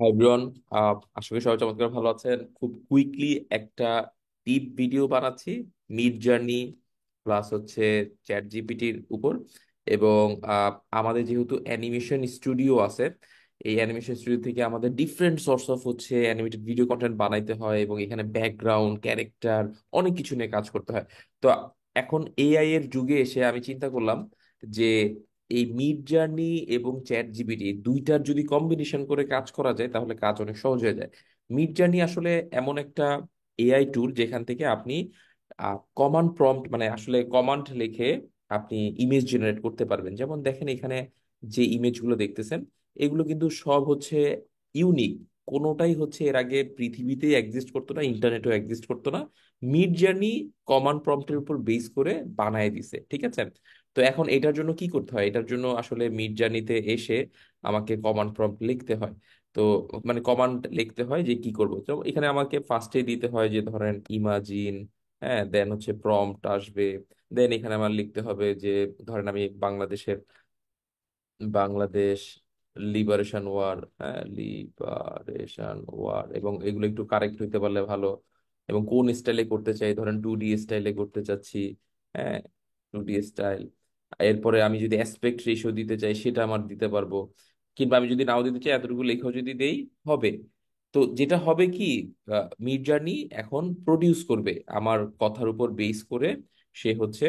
Hi everyone. আশা করি সবাই চমৎকার ভালো আছেন। খুব কুইকলি একটা টিপ ভিডিও বানাচ্ছি মিড জার্নি প্লাস হচ্ছে চ্যাট জিপিটির উপর। এবং আমাদের যেহেতু অ্যানিমেশন স্টুডিও আছে, এই অ্যানিমেশন স্টুডিও থেকে আমাদের ডিফারেন্ট সোর্স অফ হচ্ছে অ্যানিমেটেড ভিডিও কন্টেন্ট বানাইতে হয় এবং এখানে ব্যাকগ্রাউন্ড ক্যারেক্টার অনেক কিছু নিয়ে কাজ করতে হয়। তো এখন এআই এর যুগে এসে আমি চিন্তা করলাম যে এই মিড জার্নি এবং চ্যাট জিপিটি দুইটার যদি কম্বিনেশন করে কাজ করা যায় তাহলে কাজ অনেক সহজ হয়ে যায়। মিড জার্নি আসলে এমন একটা এআই টুল যেখান থেকে আপনি কমান্ড প্রম্পট মানে আসলে কমান্ড লিখে আপনি ইমেজ জেনারেট করতে পারবেন। যেমন দেখেন এখানে যে ইমেজগুলো দেখতেছেন এগুলো কিন্তু সব হচ্ছে ইউনিক। কোনোটাই হচ্ছে এর আগে পৃথিবীতে এক্সিস্ট করতো না, ইন্টারনেটেও এক্সিস্ট করতো না। মিড জার্নি কমান্ড প্রম্পটের উপর বেস করে বানায় দিছে, ঠিক আছে। তো এখন এটার জন্য কি করতে হয়? এটার জন্য আসলে মিড জার্নিতে এসে আমাকে কমান্ড প্রম্পট লিখতে হয়। তো মানে কমান্ড লিখতে হয় যে কি করব। তো এখানে আমাকে ফার্স্টে দিতে হয় যে ধরেন ইমাজিন, হ্যাঁ, দেন হচ্ছে প্রম্পট আসবে। দেন এখানে আমার লিখতে হবে যে ধরেন আমি বাংলাদেশের বাংলাদেশ লিবারেশন ওয়ার, হ্যাঁ, লিবারেশন ওয়ার, এবং এগুলো একটু কারেক্ট হইতে পারলে ভালো। এবং কোন স্টাইলে করতে চাই, ধরেন 2D স্টাইলে করতে চাচ্ছি, হ্যাঁ, 2D স্টাইল। এরপরে আমি যদি অ্যাসপেক্ট রেশিও দিতে চাই সেটা আমার দিতে পারবো, কিংবা আমি যদি নাও দিতে চাই এতটুকু লেখাও যদি দেই হবে। তো যেটা হবে কি, মিড জার্নি এখন প্রডিউস করবে আমার কথার উপর বেস করে। সে হচ্ছে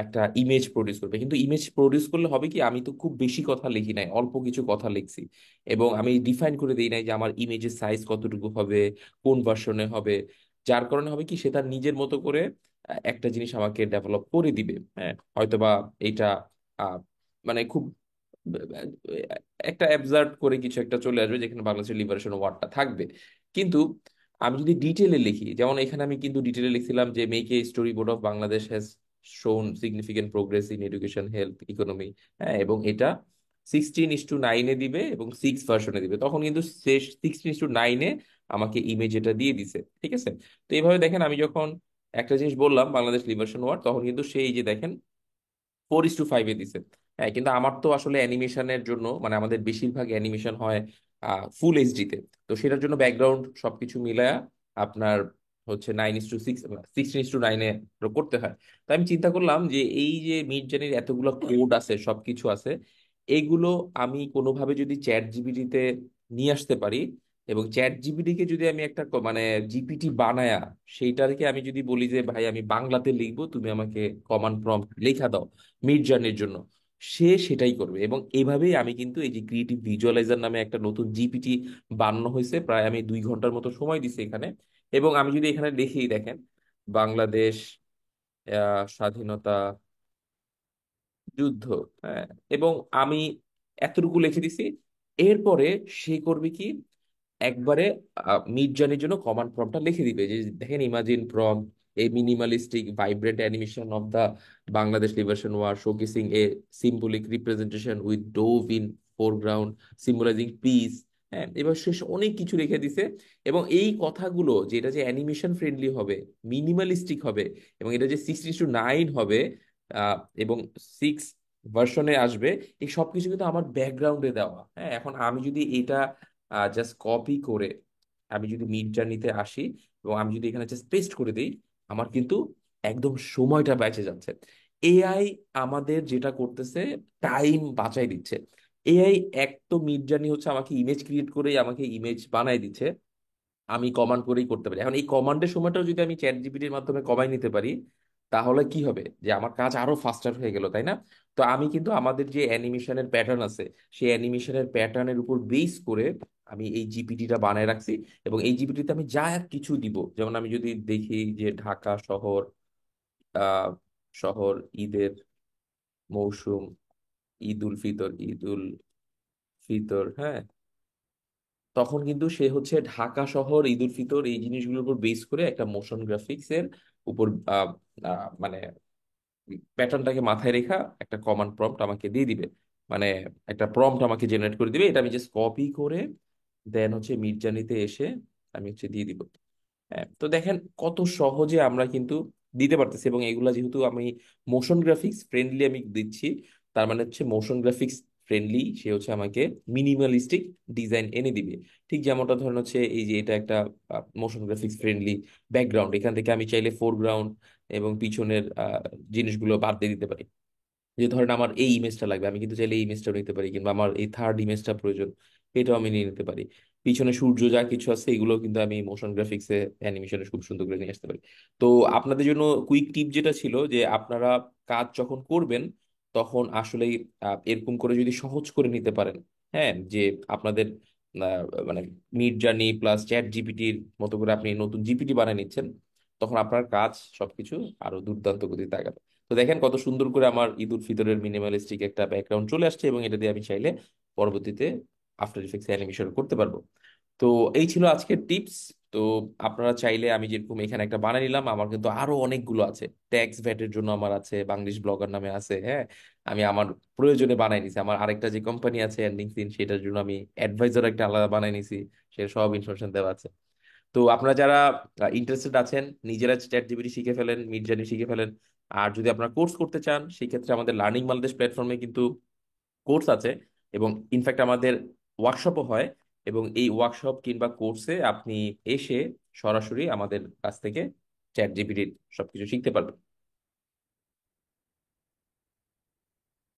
একটা ইমেজ প্রডিউস করবে, কিন্তু ইমেজ প্রডিউস করলে হবে কি, আমি তো খুব বেশি কথা লিখি নাই, অল্প কিছু কথা লিখছি। এবং আমি ডিফাইন করে দিই নাই যে আমার ইমেজের সাইজ কতটুকু হবে, কোন ভার্সনে হবে। যার কারণে হবে কি, সে তার নিজের মতো করে একটা জিনিস আমাকে ডেভেলপ করে দিবে। হ্যাঁ, হয়তোবা এইটা আহ, মানে খুব একটা অ্যাবসার্ড করে কিছু একটা চলে আসবে যেখানে বাংলাদেশের লিবারেশন ওয়ার্ডটা থাকবে। কিন্তু আমি যদি ডিটেলে লিখি, যেমন এখানে আমি কিন্তু ডিটেলে লিখছিলাম যে make a story board of Bangladesh has শোন significant progress in education health economy, হ্যাঁ, এবং এটা 16:9 দিবে এবং 6 ভার্সনে দিবে, তখন কিন্তু সে 16:9 আমাকে ইমেজ এটা দিয়ে দিছে, ঠিক আছে। তো এইভাবে দেখেন আমি যখন একটা জিনিস বললাম বাংলাদেশ লিবারেশন ওয়ার্ড, তখন কিন্তু সেই যে দেখেন 4:5 দিছে। হ্যাঁ, কিন্তু আমার তো আসলে অ্যানিমেশনের জন্য মানে আমাদের বেশিরভাগ অ্যানিমেশন হয় ফুল এইচডিতে। তো সেটার জন্য ব্যাকগ্রাউন্ড সবকিছু মিলায়া আপনার হচ্ছে 9:6, 16:9 করতে হয়। তো আমি চিন্তা করলাম যে এই যে মিড জার্নির এতগুলো কোড আছে, সবকিছু আছে, এইগুলো আমি কোনোভাবে যদি চ্যাট জিপিটিতে নিয়ে আসতে পারি, এবং চ্যাট জিপিটিকে যদি আমি একটা মানে জিপিটি বানায়া সেইটাকে আমি যদি বলি যে ভাই আমি বাংলাতে লিখবো, তুমি আমাকে কমান্ড প্রম্পট লেখা দাও মিড জার্নির জন্য, সে সেটাই করবে। এবং এইভাবেই আমি কিন্তু এই যে ক্রিয়েটিভ ভিজুয়ালাইজার নামে একটা নতুন জিপিটি বানানো হয়েছে, প্রায় আমি 2 ঘন্টার মতো সময় দিছি এখানে। এবং আমি যদি এখানে লিখি দেখেন বাংলাদেশ স্বাধীনতা যুদ্ধ, হ্যাঁ, এবং আমি এতটুকু লিখে দিছি। এরপরে সে করবে কি, একবারে মিড জার্নির জন্য কমান্ড প্রম্পটটা লিখে দিবে যে দেখেন imagine prompt a minimalistic vibrant animation of the Bangladesh liberation war showcasing a symbolic representation with dove in foreground symbolizing peace. হ্যাঁ, এবার শেষ অনেক কিছু রেখে দিছে। এবং এই কথাগুলো যে এটা যে অ্যানিমেশন ফ্রেন্ডলি হবে, মিনিমালিস্টিক হবে, এবং এটা যে 16:9 হবে, এবং 6 ভার্সনে আসবে, এই সব কিছু কিন্তু আমার ব্যাকগ্রাউন্ডে দেওয়া। হ্যাঁ, এখন আমি যদি এটা জাস্ট কপি করে আমি যদি মিড জার্নিতে আসি এবং আমি যদি এখানে জাস্ট পেস্ট করে দিই, আমার কিন্তু একদম সময়টা বেঁচে যাচ্ছে। এআই আমাদের যেটা করতেছে, টাইম বাঁচাই দিচ্ছে। এআই এক তো মিড জার্নি হচ্ছে আমাকে ইমেজ ক্রিয়েট করেই আমাকে ইমেজ বানাই দিচ্ছে, আমি কমান্ড করেই করতে পারি। এখন এই কমান্ডের সময়টাও যদি আমি চ্যাট জিপিটির মাধ্যমে কমাই নিতে পারি, তাহলে কি হবে যে আমার কাজ আরো ফাস্টার হয়ে গেল, তাই না? তো আমি কিন্তু আমাদের যে অ্যানিমেশনের প্যাটার্ন আছে, সেই অ্যানিমেশনের প্যাটার্নের উপর বেস করে আমি এই জিপিটিটা বানায় রাখছি। এবং এই জিপিটিতে আমি যা কিছু দিব, যেমন আমি যদি দেখি যে ঢাকা শহর, আহ শহর ঈদের মৌসুম, ঈদ উল ফিতর, হ্যাঁ, তখন কিন্তু সে হচ্ছে ঢাকা শহর ঈদ উল ফিতর এই জিনিসগুলোর উপর বেস করে একটা মোশন গ্রাফিক্স এর উপর মানে প্যাটার্নটাকে মাথায় রেখা একটা কমান্ড প্রম্পট আমাকে দিয়ে দিবে। মানে একটা প্রম্পট আমাকে জেনারেট করে দিবে, এটা আমি জাস্ট কপি করে দেন হচ্ছে মিড জার্নিতে এসে আমি হচ্ছে দিয়ে দিব। হ্যাঁ, তো দেখেন কত সহজে আমরা কিন্তু দিতে পারতেছি। এবং এগুলা যেহেতু আমি মোশন গ্রাফিক্স ফ্রেন্ডলি আমি দিচ্ছি, তার মানে হচ্ছে মোশন গ্রাফিক্স ফ্রেন্ডলি, সে হচ্ছে আমাকে মিনিমালিস্টিক ডিজাইন এনে দিবে। ঠিক যেমনটা ধরেন হচ্ছে এই যে এটা একটা মোশন গ্রাফিক্স ফ্রেন্ডলি ব্যাকগ্রাউন্ড, এখান থেকে আমি চাইলে ফোরগ্রাউন্ড এবং পিছনের জিনিসগুলো বাদ দিয়ে দিতে পারি। যে ধরেন আমার এই ইমেজটা লাগবে, আমি কিন্তু চাইলে এই ইমেজটা নিতে পারি, কিংবা আমার এই থার্ড ইমেজটা প্রয়োজন, এটাও আমি নিয়ে নিতে পারি। পিছনে সূর্য যা কিছু আছে এগুলো কিন্তু আমি মোশন গ্রাফিক্সে অ্যানিমেশনে খুব সুন্দর করে নিয়ে আসতে পারি। তো আপনাদের জন্য কুইক টিপ যেটা ছিল যে আপনারা কাজ যখন করবেন তখন আসলে এরকম করে যদি সহজ করে নিতে পারেন, হ্যাঁ, যে আপনাদের মানে মিড জার্নি প্লাস চ্যাট জিপিটির মতো করে আপনি নতুন জিপিটি বানিয়ে নিচ্ছেন, তখন আপনার কাজ সবকিছু আরো দুর্দান্ত গতিতে আগাবে। তো দেখেন কত সুন্দর করে আমার ঈদ উল ফিতরের মিনিমালিস্টিক একটা ব্যাকগ্রাউন্ড চলে আসছে, এবং এটা দিয়ে আমি চাইলে পরবর্তীতে আফটার ইফেক্টস অ্যানিমেশন করতে পারবো। তো এই ছিল আজকের টিপস। তো আপনারা চাইলে, আমি যেরকম এখানে একটা বানিয়ে নিলাম, আমার কিন্তু আরো অনেকগুলো আছে। ট্যাক্স ভ্যাটের জন্য আমার আছে, বাংলিশ ব্লগার নামে আছে, হ্যাঁ, আমি আমার প্রয়োজনে বানাই নিছি। আমার আরেকটা যে কোম্পানি আছে এন্ডিং সিন, সেটার জন্য আমি অ্যাডভাইজার একটা আলাদা বানাই নিছি, সে সব ইনফরমেশন দেওয়া আছে। তো আপনারা যারা ইন্টারেস্টেড আছেন, নিজেরা চ্যাট জিপিটি শিখে ফেলেন, মিড জার্নি শিখে ফেলেন। আর যদি আপনারা কোর্স করতে চান, সেক্ষেত্রে আমাদের লার্নিং বাংলাদেশ প্ল্যাটফর্মে কিন্তু কোর্স আছে, এবং ইনফ্যাক্ট আমাদের ওয়ার্কশপও হয়। এবং এই ওয়ার্কশপ কিংবা কোর্সে আপনি এসে সরাসরি আমাদের কাছ থেকে চ্যাট জিপিটির সবকিছু শিখতে পারবেন।